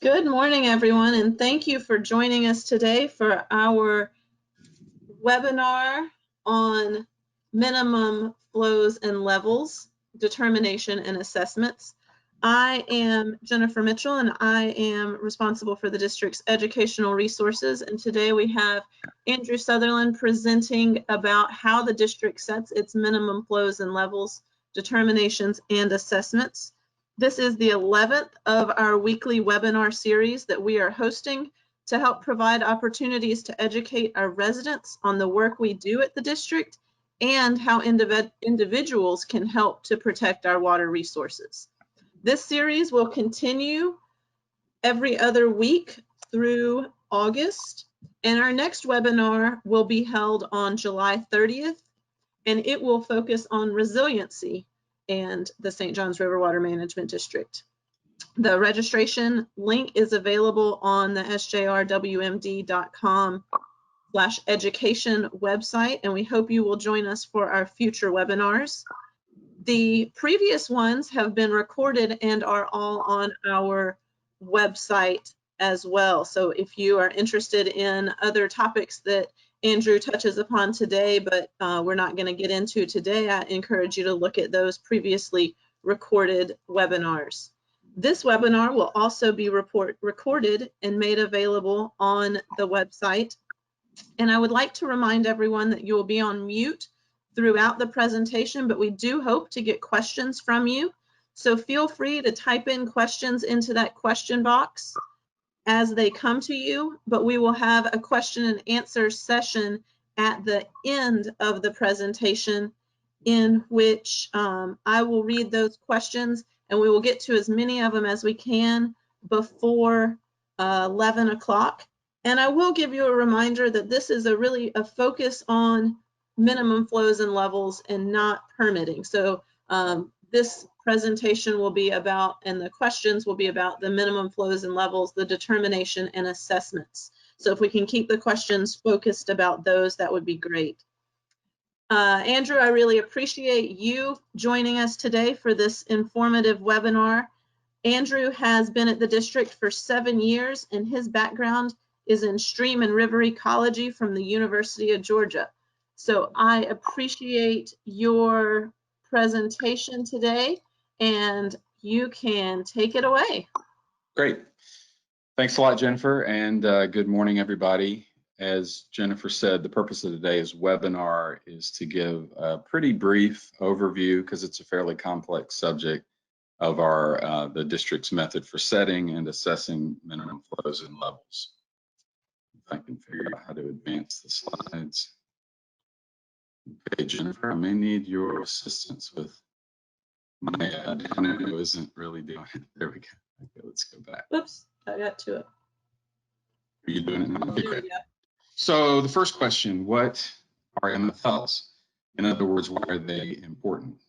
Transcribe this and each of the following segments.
Good morning, everyone, and thank you for joining us today for our webinar on minimum flows and levels, determination and assessments. I am Jennifer Mitchell, and I am responsible for the district's educational resources. And today we have Andrew Sutherland presenting about how the district sets its minimum flows and levels, determinations, and assessments. This is the 11th of our weekly webinar series that we are hosting to help provide opportunities to educate our residents on the work we do at the district and how individuals can help to protect our water resources. This series will continue every other week through August, and our next webinar will be held on July 30th, and it will focus on resiliency and the St. Johns River Water Management District. The registration link is available on the sjrwmd.com/education website, and we hope you will join us for our future webinars. The previous ones have been recorded and are all on our website as well. So if you are interested in other topics that Andrew touches upon today, but we're not going to get into today, I encourage you to look at those previously recorded webinars. This webinar will also be recorded and made available on the website. And I would like to remind everyone that you will be on mute throughout the presentation, but we do hope to get questions from you. So feel free to type in questions into that question box as they come to you, but we will have a question and answer session at the end of the presentation in which I will read those questions, and we will get to as many of them as we can before 11 o'clock. And I will give you a reminder that this is really a focus on minimum flows and levels and not permitting. So this presentation will be about, and the questions will be about the minimum flows and levels, the determination and assessments. So if we can keep the questions focused about those, that would be great. Andrew, I really appreciate you joining us today for this informative webinar. Andrew has been at the district for 7 years, and his background is in stream and river ecology from the University of Georgia. So I appreciate your presentation today, and you can take it away. Great. Thanks a lot, Jennifer, and good morning, everybody. As Jennifer said, the purpose of today's webinar is to give a pretty brief overview, because it's a fairly complex subject, of the district's method for setting and assessing minimum flows and levels. If I can figure out how to advance the slides. Okay, Jennifer, I may need your assistance with my down arrow isn't really doing it. There we go. Okay, let's go back. Oops, I got to it. Are you doing it now? Okay, great. There we go. So the first question, what are MFLs? In other words, why are they important?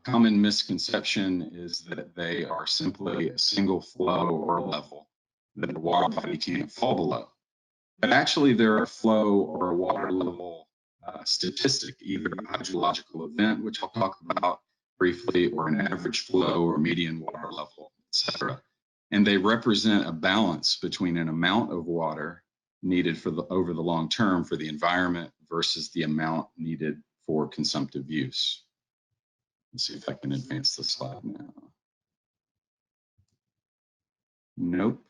Common misconception is that they are simply a single flow or level that a water body can't fall below. But actually they're a flow or a water level statistic, either a hydrological event, which I'll talk about briefly, or an average flow or median water level, etc. And they represent a balance between an amount of water needed over the long term for the environment versus the amount needed for consumptive use. Let's see if I can advance the slide now. Nope.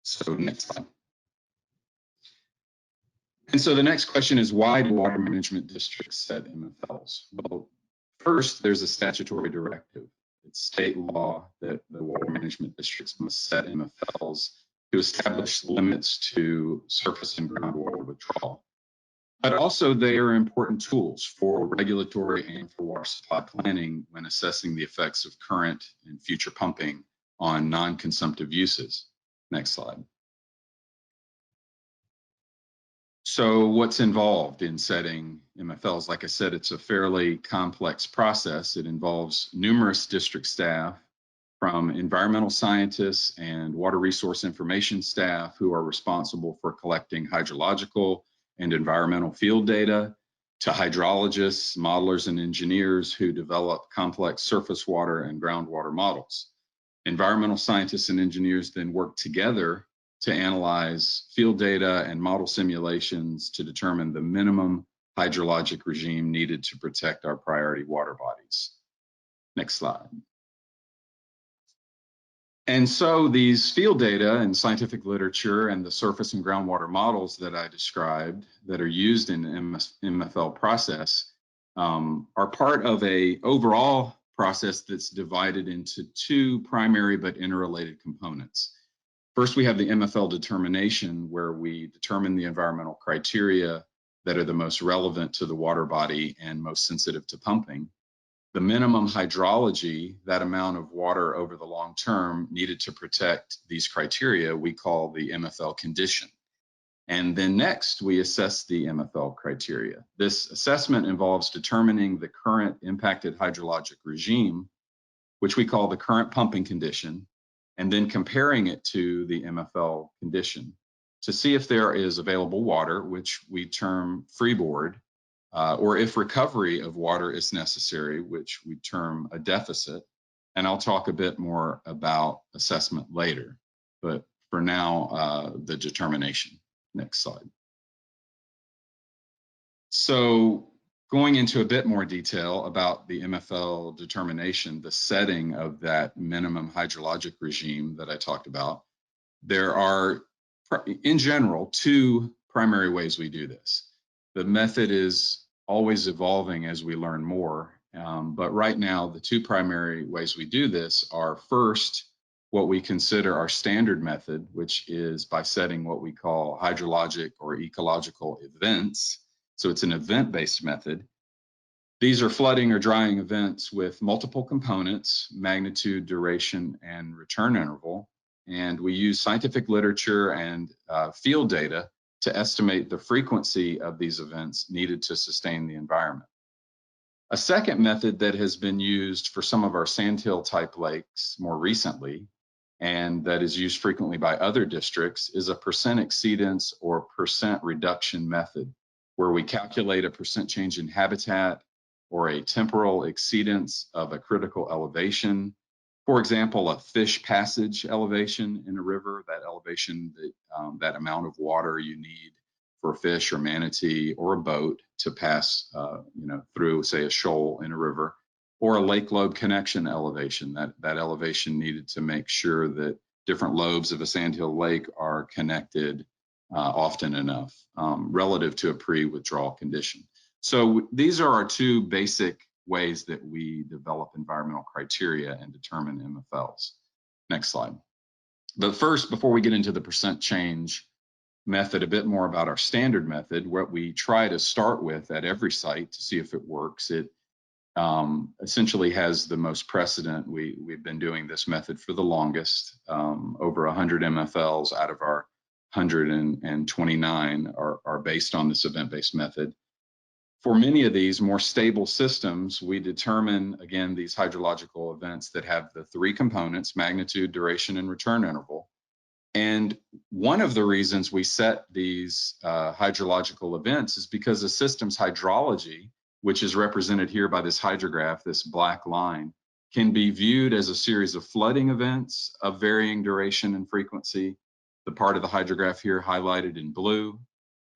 So next slide. And so the next question is, why do water management districts set MFLs? Well, first, there's a statutory directive. It's state law that the water management districts must set MFLs to establish limits to surface and groundwater withdrawal. But also they are important tools for regulatory and for water supply planning when assessing the effects of current and future pumping on non-consumptive uses. Next slide. So what's involved in setting MFLs? Like I said, it's a fairly complex process. It involves numerous district staff, from environmental scientists and water resource information staff who are responsible for collecting hydrological and environmental field data, to hydrologists, modelers, and engineers who develop complex surface water and groundwater models. Environmental scientists and engineers then work together to analyze field data and model simulations to determine the minimum hydrologic regime needed to protect our priority water bodies. Next slide. And so these field data and scientific literature and the surface and groundwater models that I described that are used in the MFL process are part of an overall process that's divided into two primary but interrelated components. First, we have the MFL determination, where we determine the environmental criteria that are the most relevant to the water body and most sensitive to pumping. The minimum hydrology, that amount of water over the long term needed to protect these criteria, we call the MFL condition. And then next, we assess the MFL criteria. This assessment involves determining the current impacted hydrologic regime, which we call the current pumping condition, and then comparing it to the MFL condition to see if there is available water, which we term freeboard, or if recovery of water is necessary, which we term a deficit. And I'll talk a bit more about assessment later, but for now, the determination. Next slide. So going into a bit more detail about the MFL determination, the setting of that minimum hydrologic regime that I talked about, there are, in general, two primary ways we do this. The method is always evolving as we learn more, but right now, the two primary ways we do this are, first, what we consider our standard method, which is by setting what we call hydrologic or ecological events. So it's an event-based method. These are flooding or drying events with multiple components: magnitude, duration, and return interval. And we use scientific literature and field data to estimate the frequency of these events needed to sustain the environment. A second method that has been used for some of our sandhill type lakes more recently, and that is used frequently by other districts, is a percent exceedance or percent reduction method, where we calculate a percent change in habitat or a temporal exceedance of a critical elevation. For example, a fish passage elevation in a river, that elevation, that amount of water you need for a fish or manatee or a boat to pass through, say, a shoal in a river, or a lake lobe connection elevation, that elevation needed to make sure that different lobes of a sandhill lake are connected often enough relative to a pre-withdrawal condition. So these are our two basic ways that we develop environmental criteria and determine MFLs. Next slide. But first, before we get into the percent change method, a bit more about our standard method, what we try to start with at every site to see if it works. It essentially has the most precedent. We've been doing this method for the longest. Over 100 MFLs out of our 129 are based on this event-based method. For many of these more stable systems, we determine, again, these hydrological events that have the three components: magnitude, duration, and return interval. And one of the reasons we set these hydrological events is because the system's hydrology, which is represented here by this hydrograph, this black line, can be viewed as a series of flooding events of varying duration and frequency, the part of the hydrograph here highlighted in blue,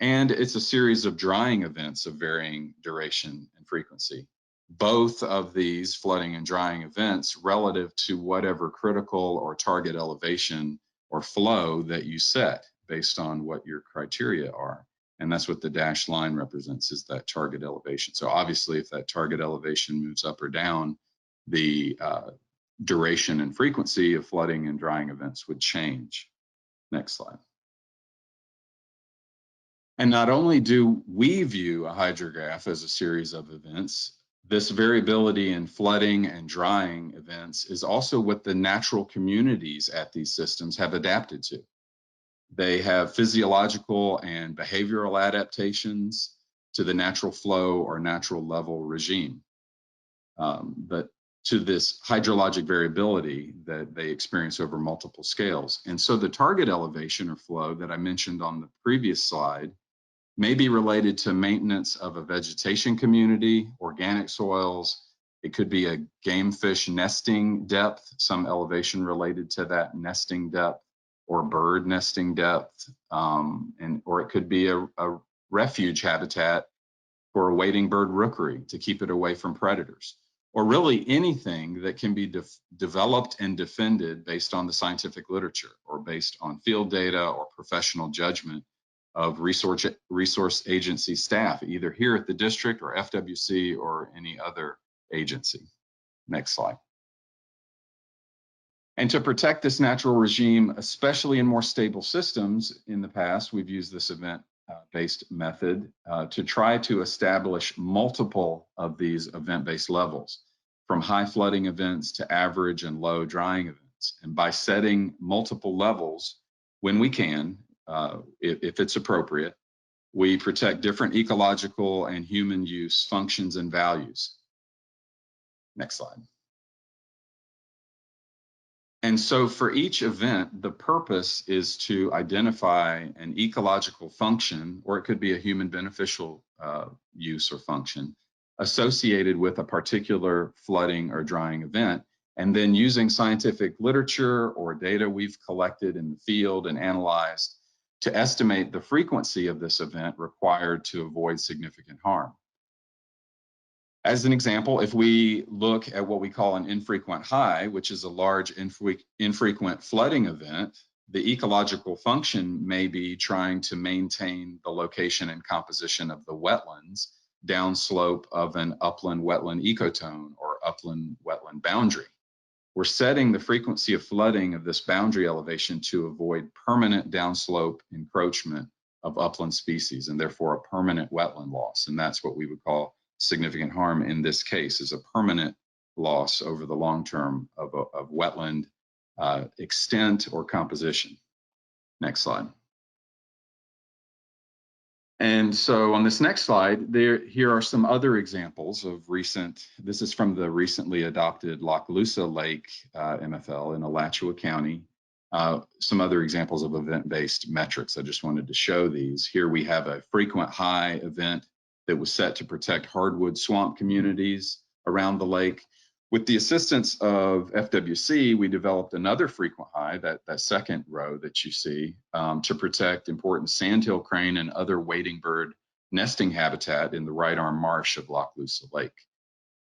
and it's a series of drying events of varying duration and frequency. Both of these flooding and drying events relative to whatever critical or target elevation or flow that you set based on what your criteria are. And that's what the dashed line represents, is that target elevation. So obviously, if that target elevation moves up or down, the duration and frequency of flooding and drying events would change. Next slide. And not only do we view a hydrograph as a series of events, this variability in flooding and drying events is also what the natural communities at these systems have adapted to. They have physiological and behavioral adaptations to the natural flow or natural level regime, but to this hydrologic variability that they experience over multiple scales. And so the target elevation or flow that I mentioned on the previous slide may be related to maintenance of a vegetation community, organic soils, It could be a game fish nesting depth, some elevation related to that nesting depth, or bird nesting depth, or it could be a refuge habitat for a wading bird rookery to keep it away from predators, or really anything that can be developed and defended based on the scientific literature or based on field data or professional judgment of resource agency staff, either here at the district or FWC or any other agency. Next slide. And to protect this natural regime, especially in more stable systems in the past, we've used this event-based method to try to establish multiple of these event-based levels, from high flooding events to average and low drying events. And by setting multiple levels, when we can, if it's appropriate, we protect different ecological and human use functions and values. Next slide. And so for each event, the purpose is to identify an ecological function, or it could be a human beneficial use or function associated with a particular flooding or drying event. And then using scientific literature or data we've collected in the field and analyzed to estimate the frequency of this event required to avoid significant harm. As an example, if we look at what we call an infrequent high, which is a large infrequent flooding event, the ecological function may be trying to maintain the location and composition of the wetlands downslope of an upland wetland ecotone or upland wetland boundary. We're setting the frequency of flooding of this boundary elevation to avoid permanent downslope encroachment of upland species and therefore a permanent wetland loss. And that's what we would call significant harm in this case, is a permanent loss over the long term of wetland extent or composition. Next slide. And so on this next slide, here are some other examples of this is from the recently adopted Lochloosa Lake MFL in Alachua County. Some other examples of event-based metrics. I just wanted to show these. Here we have a frequent high event that was set to protect hardwood swamp communities around the lake. With the assistance of FWC, we developed another frequent high, that second row that you see, to protect important sandhill crane and other wading bird nesting habitat in the right arm marsh of Lochloosa Lake.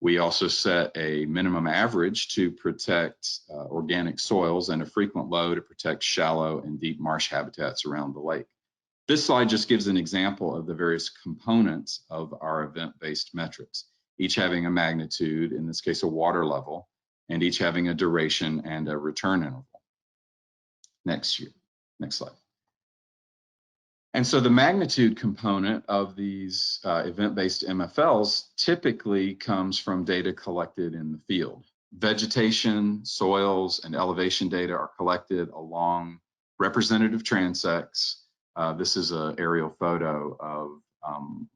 We also set a minimum average to protect organic soils and a frequent low to protect shallow and deep marsh habitats around the lake. This slide just gives an example of the various components of our event-based metrics, each having a magnitude, in this case a water level, and each having a duration and a return interval. Next slide. And so the magnitude component of these event-based MFLs typically comes from data collected in the field. Vegetation, soils, and elevation data are collected along representative transects. This is an aerial photo of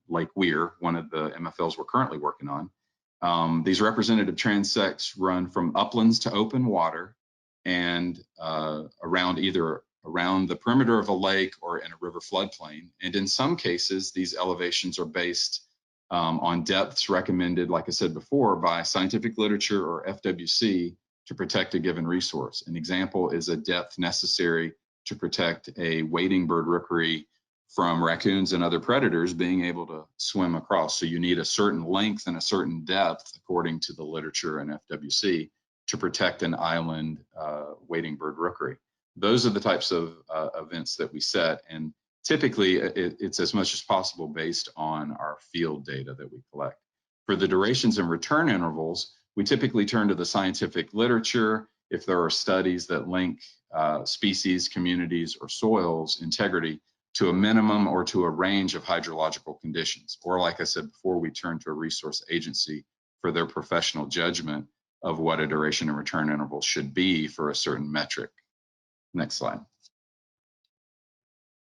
Lake Weir, one of the MFLs we're currently working on. These representative transects run from uplands to open water and around the perimeter of a lake or in a river floodplain. And in some cases, these elevations are based on depths recommended, like I said before, by scientific literature or FWC to protect a given resource. An example is a depth necessary to protect a wading bird rookery from raccoons and other predators being able to swim across. So you need a certain length and a certain depth, according to the literature and FWC, to protect an island wading bird rookery. Those are the types of events that we set, and typically it's as much as possible based on our field data that we collect. For the durations and return intervals, we typically turn to the scientific literature if there are studies that link species, communities, or soils integrity to a minimum or to a range of hydrological conditions. Or like I said before, we turn to a resource agency for their professional judgment of what a duration and return interval should be for a certain metric. Next slide.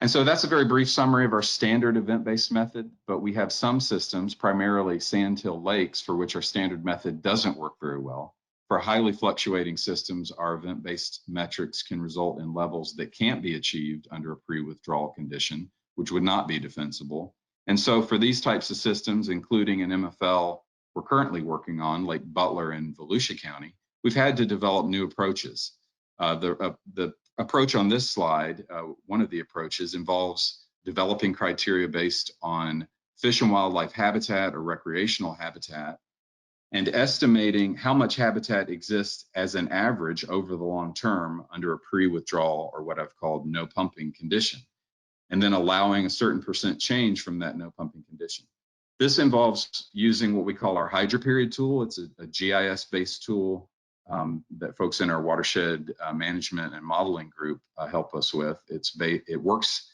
And so that's a very brief summary of our standard event-based method, but we have some systems, primarily sandhill lakes, for which our standard method doesn't work very well. For highly fluctuating systems, our event-based metrics can result in levels that can't be achieved under a pre-withdrawal condition, which would not be defensible. And so for these types of systems, including an MFL we're currently working on, Lake Butler in Volusia County, we've had to develop new approaches. The approach on this slide, one of the approaches involves developing criteria based on fish and wildlife habitat or recreational habitat, and estimating how much habitat exists as an average over the long term under a pre-withdrawal or what I've called no pumping condition, and then allowing a certain percent change from that no pumping condition. This involves using what we call our Hydroperiod tool. It's a GIS-based tool that folks in our watershed management and modeling group help us with. It works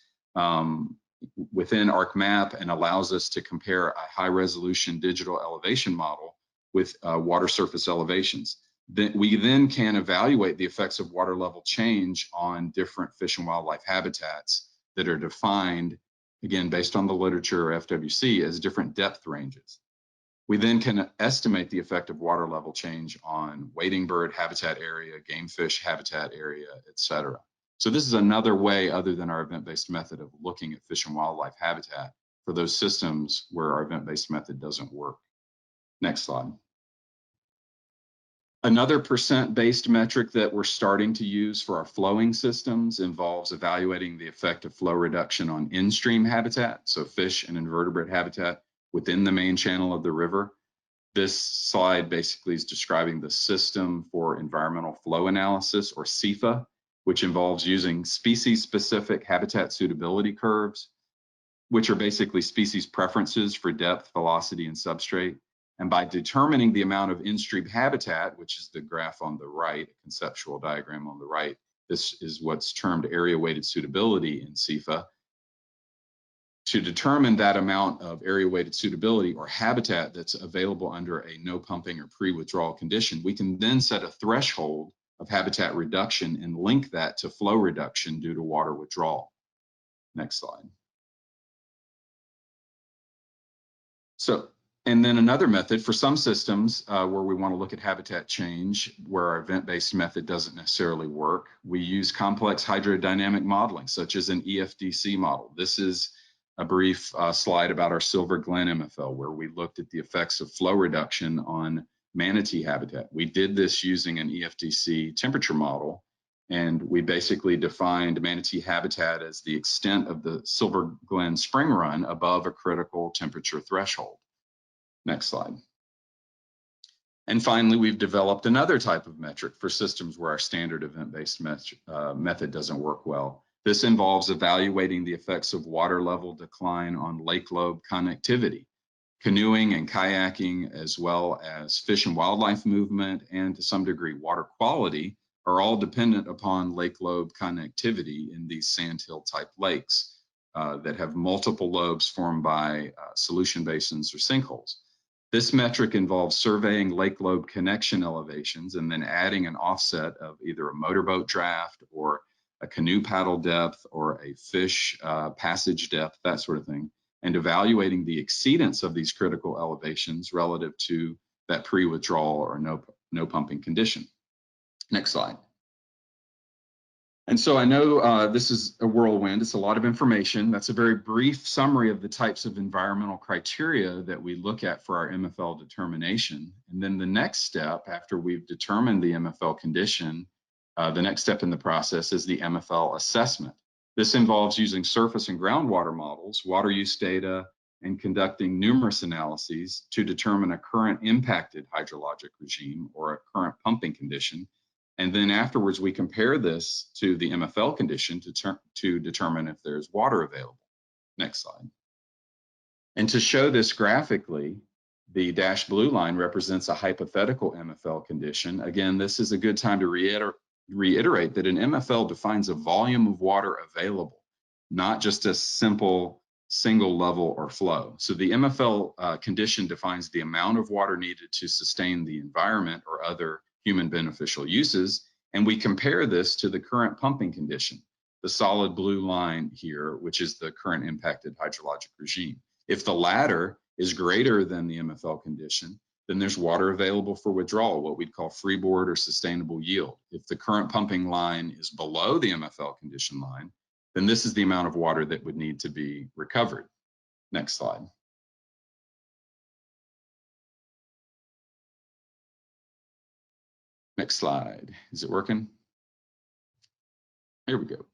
within ArcMap and allows us to compare a high-resolution digital elevation model with water surface elevations. We then can evaluate the effects of water level change on different fish and wildlife habitats that are defined, again, based on the literature or FWC, as different depth ranges. We then can estimate the effect of water level change on wading bird habitat area, game fish habitat area, et cetera. So this is another way other than our event-based method of looking at fish and wildlife habitat for those systems where our event-based method doesn't work. Next slide. Another percent-based metric that we're starting to use for our flowing systems involves evaluating the effect of flow reduction on in-stream habitat, so fish and invertebrate habitat within the main channel of the river. This slide basically is describing the system for environmental flow analysis, or SEFA, which involves using species-specific habitat suitability curves, which are basically species preferences for depth, velocity, and substrate. And by determining the amount of in-stream habitat, which is the graph on the right, a conceptual diagram on the right, this is what's termed area-weighted suitability in SEFA. To determine that amount of area-weighted suitability or habitat that's available under a no pumping or pre-withdrawal condition, we can then set a threshold of habitat reduction and link that to flow reduction due to water withdrawal. Next slide. And then another method for some systems where we want to look at habitat change, where our event-based method doesn't necessarily work, we use complex hydrodynamic modeling, such as an EFDC model. This is a brief slide about our Silver Glen MFL, where we looked at the effects of flow reduction on manatee habitat. We did this using an EFDC temperature model, and we basically defined manatee habitat as the extent of the Silver Glen spring run above a critical temperature threshold. Next slide. And finally, we've developed another type of metric for systems where our standard event-based method doesn't work well. This involves evaluating the effects of water level decline on lake lobe connectivity. Canoeing and kayaking, as well as fish and wildlife movement, and to some degree water quality, are all dependent upon lake lobe connectivity in these sandhill type lakes that have multiple lobes formed by solution basins or sinkholes. This metric involves surveying lake lobe connection elevations and then adding an offset of either a motorboat draft or a canoe paddle depth or a fish passage depth, that sort of thing, and evaluating the exceedance of these critical elevations relative to that pre-withdrawal or no pumping condition. Next slide. And so I know this is a whirlwind. It's a lot of information. That's a very brief summary of the types of environmental criteria that we look at for our MFL determination. And then the next step, after we've determined the MFL condition, the next step in the process is the MFL assessment. This involves using surface and groundwater models, water use data, and conducting numerous analyses to determine a current impacted hydrologic regime or a current pumping condition. And then afterwards, we compare this to the MFL condition to determine if there's water available. Next slide. And to show this graphically, the dashed blue line represents a hypothetical MFL condition. Again, this is a good time to reiterate that an MFL defines a volume of water available, not just a simple single level or flow. So the MFL condition defines the amount of water needed to sustain the environment or other human beneficial uses, and we compare this to the current pumping condition, the solid blue line here, which is the current impacted hydrologic regime. If the latter is greater than the MFL condition, then there's water available for withdrawal, what we'd call freeboard or sustainable yield. If the current pumping line is below the MFL condition line, then this is the amount of water that would need to be recovered. Next slide. Next slide. Is it working? Here we go.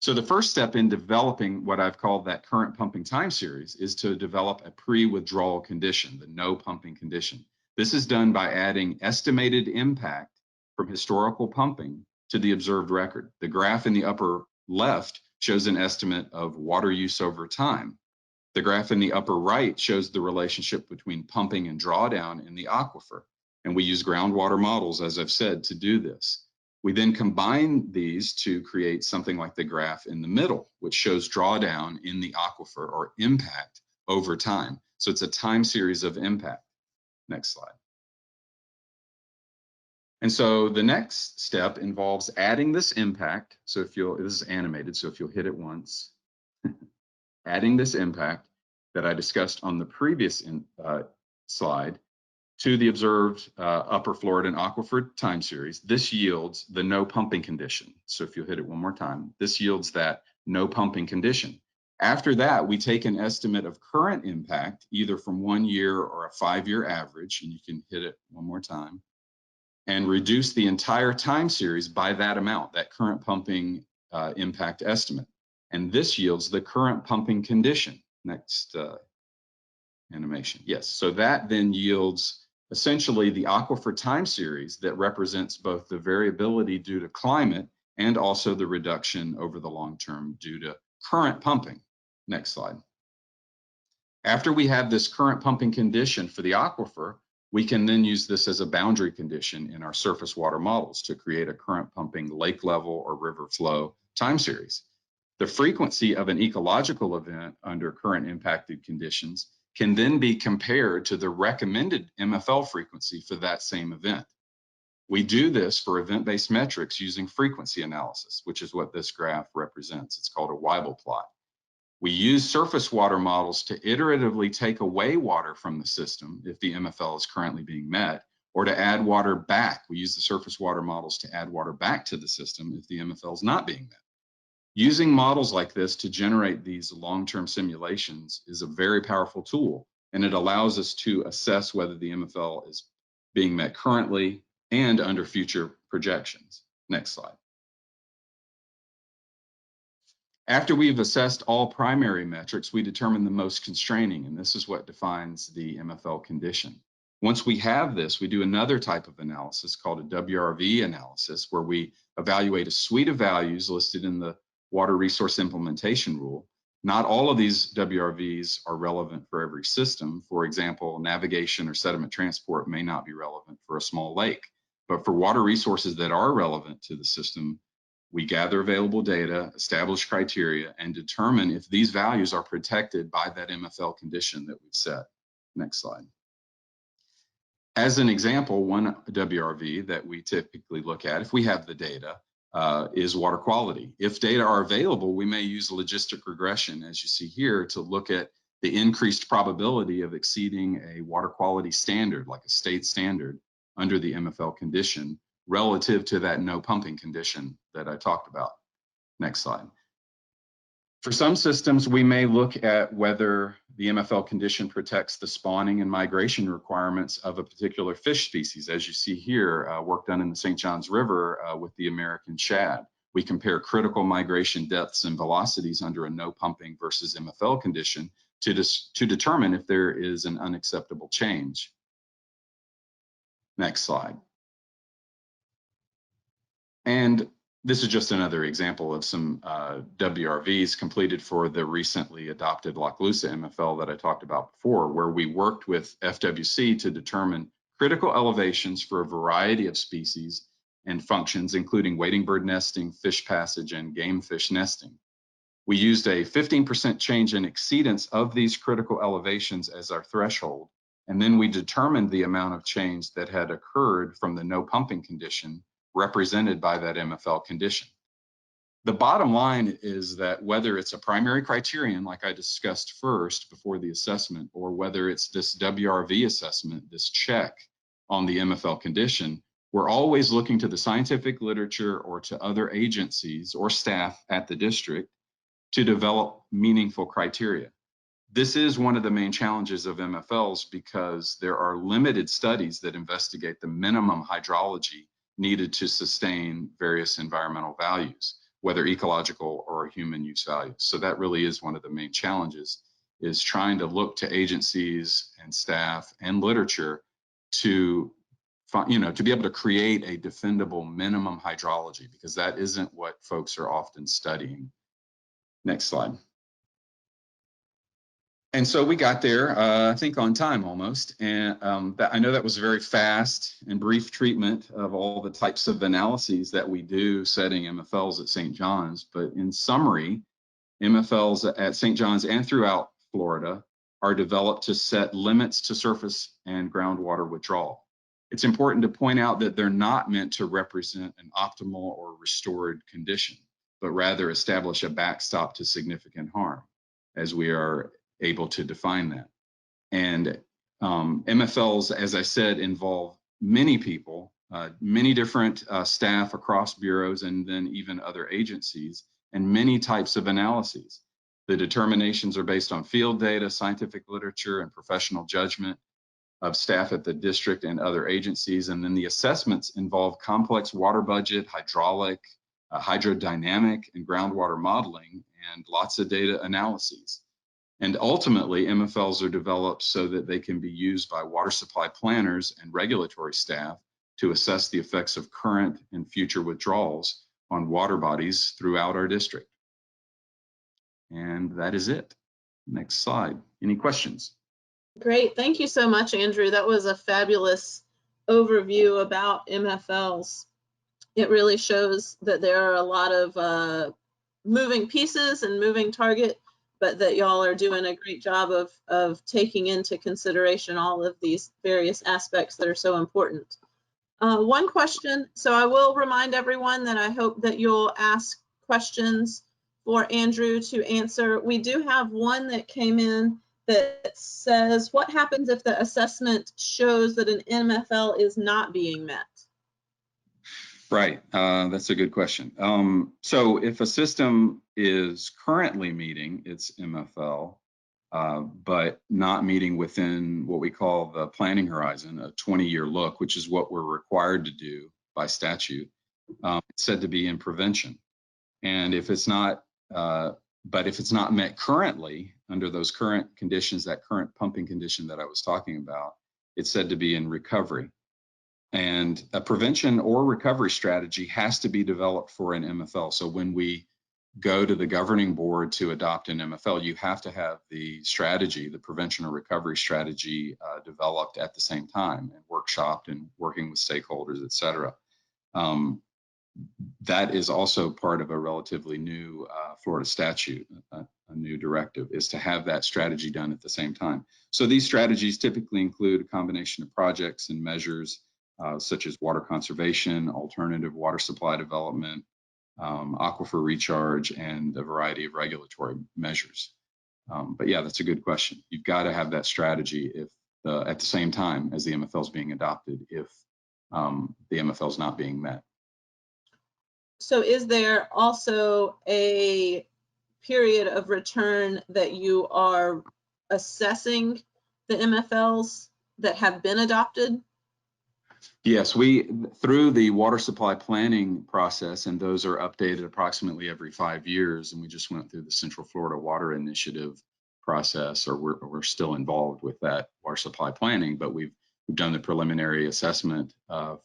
So the first step in developing what I've called that current pumping time series is to develop a pre-withdrawal condition, the no pumping condition. This is done by adding estimated impact from historical pumping to the observed record. The graph in the upper left shows an estimate of water use over time. The graph in the upper right shows the relationship between pumping and drawdown in the aquifer. And we use groundwater models, as I've said, to do this. We then combine these to create something like the graph in the middle, which shows drawdown in the aquifer or impact over time. So it's a time series of impact. Next slide. And so the next step involves adding this impact. So if you'll, this is animated, so if you'll hit it once, adding this impact that I discussed on the previous slide to the observed upper Florida and aquifer time series, this yields the no pumping condition. So if you'll hit it one more time, this yields that no pumping condition. After that, we take an estimate of current impact, either from 1 year or a 5-year average, and you can hit it one more time, and reduce the entire time series by that amount, that current pumping impact estimate. And this yields the current pumping condition. Next animation. Yes, so that then yields essentially the aquifer time series that represents both the variability due to climate and also the reduction over the long term due to current pumping. Next slide. After we have this current pumping condition for the aquifer, we can then use this as a boundary condition in our surface water models to create a current pumping lake level or river flow time series. The frequency of an ecological event under current impacted conditions can then be compared to the recommended MFL frequency for that same event. We do this for event-based metrics using frequency analysis, which is what this graph represents. It's called a Weibull plot. We use surface water models to iteratively take away water from the system if the MFL is currently being met, or to add water back. We use the surface water models to add water back to the system if the MFL is not being met. Using models like this to generate these long-term simulations is a very powerful tool, and it allows us to assess whether the MFL is being met currently and under future projections. Next slide. After we've assessed all primary metrics, we determine the most constraining, and this is what defines the MFL condition. Once we have this, we do another type of analysis called a WRV analysis, where we evaluate a suite of values listed in the Water Resource Implementation Rule. Not all of these WRVs are relevant for every system. For example, navigation or sediment transport may not be relevant for a small lake. But for water resources that are relevant to the system, we gather available data, establish criteria, and determine if these values are protected by that MFL condition that we've set. Next slide. As an example, one WRV that we typically look at, if we have the data, is water quality. If data are available, we may use logistic regression, as you see here, to look at the increased probability of exceeding a water quality standard, like a state standard, under the MFL condition, relative to that no pumping condition that I talked about. Next slide. For some systems, we may look at whether the MFL condition protects the spawning and migration requirements of a particular fish species. As you see here, work done in the St. Johns River with the American shad. We compare critical migration depths and velocities under a no pumping versus MFL condition to determine if there is an unacceptable change. Next slide. And this is just another example of some WRVs completed for the recently adopted Lochloosa MFL that I talked about before, where we worked with FWC to determine critical elevations for a variety of species and functions, including wading bird nesting, fish passage, and game fish nesting. We used a 15% change in exceedance of these critical elevations as our threshold, and then we determined the amount of change that had occurred from the no pumping condition represented by that MFL condition. The bottom line is that whether it's a primary criterion, like I discussed first before the assessment, or whether it's this WRV assessment, this check on the MFL condition, we're always looking to the scientific literature or to other agencies or staff at the district to develop meaningful criteria. This is one of the main challenges of MFLs because there are limited studies that investigate the minimum hydrology needed to sustain various environmental values, whether ecological or human use values. So that really is one of the main challenges, is trying to look to agencies and staff and literature to, to be able to create a defendable minimum hydrology, because that isn't what folks are often studying. Next slide. And so we got there, I think on time almost. And I know that was a very fast and brief treatment of all the types of analyses that we do setting MFLs at St. John's. But in summary, MFLs at St. John's and throughout Florida are developed to set limits to surface and groundwater withdrawal. It's important to point out that they're not meant to represent an optimal or restored condition, but rather establish a backstop to significant harm, as we are able to define that. And MFLs, as I said, involve many people, many different staff across bureaus and then even other agencies, and many types of analyses. The determinations are based on field data, scientific literature, and professional judgment of staff at the district and other agencies. And then the assessments involve complex water budget, hydraulic, hydrodynamic, and groundwater modeling, and lots of data analyses. And ultimately, MFLs are developed so that they can be used by water supply planners and regulatory staff to assess the effects of current and future withdrawals on water bodies throughout our district. And that is it. Next slide. Any questions? Great. Thank you so much, Andrew. That was a fabulous overview about MFLs. It really shows that there are a lot of moving pieces and moving target, but that y'all are doing a great job of taking into consideration all of these various aspects that are so important. One question, so I will remind everyone that I hope that you'll ask questions for Andrew to answer. We do have one that came in that says, what happens if the assessment shows that an MFL is not being met? Right, that's a good question. So if a system is currently meeting its MFL, but not meeting within what we call the planning horizon, a 20-year look, which is what we're required to do by statute, it's said to be in prevention. And if it's not, but if it's not met currently under those current conditions, that current pumping condition that I was talking about, it's said to be in recovery. And a prevention or recovery strategy has to be developed for an MFL. So when we go to the governing board to adopt an MFL, you have to have the strategy, the prevention or recovery strategy developed at the same time and workshopped and working with stakeholders, et cetera. That is also part of a relatively new Florida statute, a new directive, is to have that strategy done at the same time. So these strategies typically include a combination of projects and measures such as water conservation, alternative water supply development, aquifer recharge, and a variety of regulatory measures. But yeah, that's a good question. You've got to have that strategy if at the same time as the MFL is being adopted, if the MFL is not being met. So is there also a period of return that you are assessing the MFLs that have been adopted? Yes, through the water supply planning process, and those are updated approximately every 5 years, and we just went through the Central Florida Water Initiative process, or we're still involved with that water supply planning, but we've done the preliminary assessment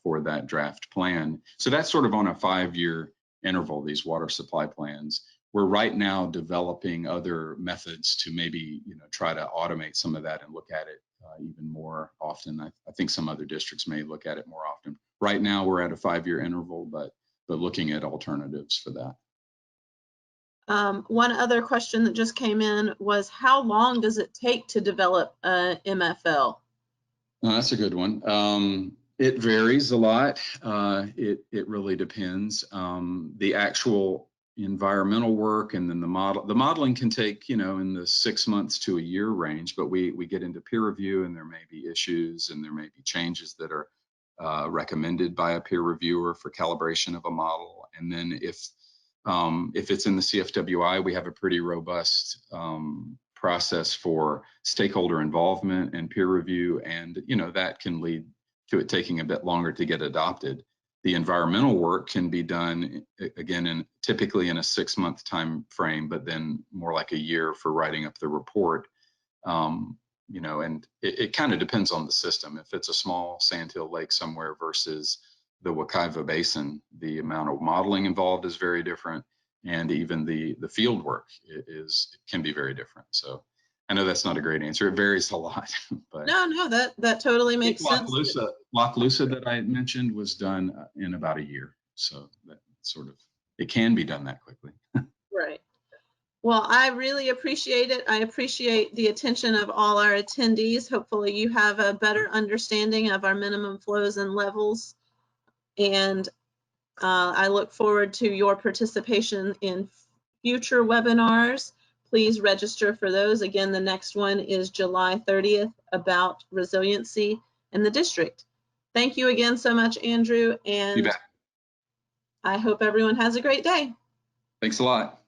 for that draft plan. So that's sort of on a 5-year interval, these water supply plans. We're right now developing other methods to maybe try to automate some of that and look at it even more often. I think some other districts may look at it more often. Right now we're at a 5-year interval, but looking at alternatives for that. One other question that just came in was, how long does it take to develop an MFL? That's a good one. It varies a lot. It really depends. The actual environmental work and then the modeling can take, in the 6 months to a year range, but we get into peer review and there may be issues and there may be changes that are recommended by a peer reviewer for calibration of a model. And then if it's in the CFWI, we have a pretty robust process for stakeholder involvement and peer review, and that can lead to it taking a bit longer to get adopted. The environmental work can be done, again, typically in a 6-month time frame, but then more like a year for writing up the report. You know, and it kind of depends on the system. If it's a small sandhill lake somewhere versus the Wekiva Basin, the amount of modeling involved is very different, and even the field work can be very different. So I know that's not a great answer. It varies a lot. But No, that totally makes sense. Lochloosa that I mentioned was done in about a year. So that sort of, it can be done that quickly. Right. Well, I really appreciate it. I appreciate the attention of all our attendees. Hopefully you have a better understanding of our minimum flows and levels. And I look forward to your participation in future webinars. Please register for those. Again, the next one is July 30th about resiliency in the district. Thank you again so much, Andrew. And I hope everyone has a great day. Thanks a lot.